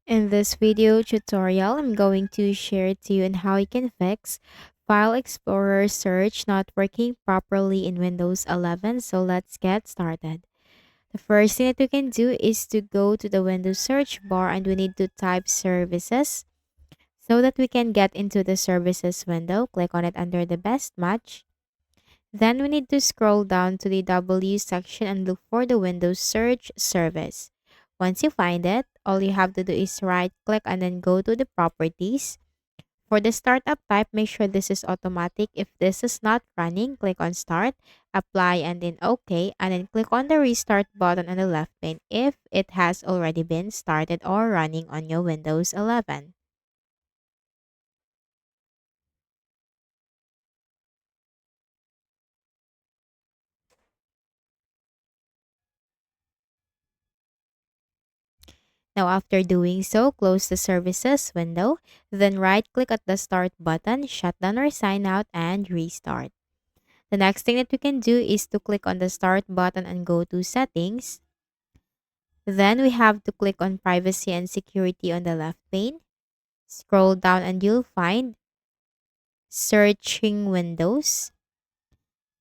In this video tutorial, I'm going to share to you on how you can fix File Explorer search not working properly in Windows 11. So let's get started. The first thing that we can do is to go to the Windows search bar and we need to type services so that we can get into the services window. Click on it under the best match. Then we need to scroll down to the W section and look for the Windows Search service. Once you find it, all you have to do is right click and then go to the properties. For the startup type, make sure this is automatic. If this is not running, click on start, apply and then OK, and then click on the restart button on the left pane if it has already been started or running on your Windows 11. Now, after doing so, close the services window, then right click at the start button, shut down or sign out, and restart. The next thing that we can do is to click on the start button and go to settings. Then we have to click on privacy and security on the left pane. Scroll down and you'll find searching windows.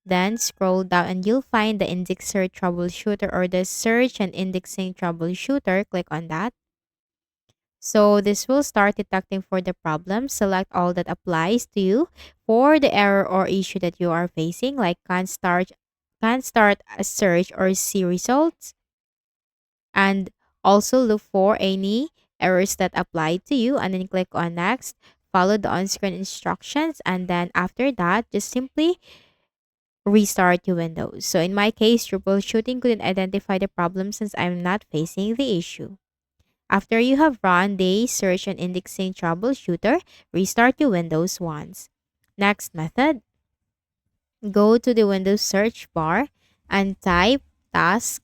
Then scroll down and you'll find the indexer troubleshooter or the search and indexing troubleshooter. Click on that. So this will start detecting for the problem. Select all that applies to you for the error or issue that you are facing, like can't start a search or see results. And also look for any errors that apply to you and then click on next. Follow the on-screen instructions and then after that, just simply restart your Windows. So in my case, troubleshooting couldn't identify the problem since I'm not facing the issue. After you have run the search and indexing troubleshooter, restart your Windows once. Next method, go to the Windows search bar and type task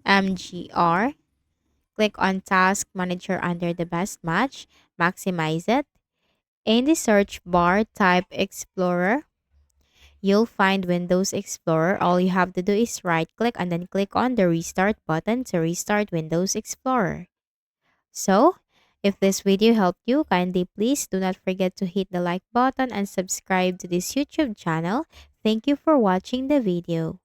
mgr. Click on task manager under the best match, maximize it. In the search bar, type Explorer. You'll find Windows Explorer. All you have to do is right click and then click on the restart button to restart Windows Explorer. So, if this video helped you, kindly please do not forget to hit the like button and subscribe to this YouTube channel. Thank you for watching the video.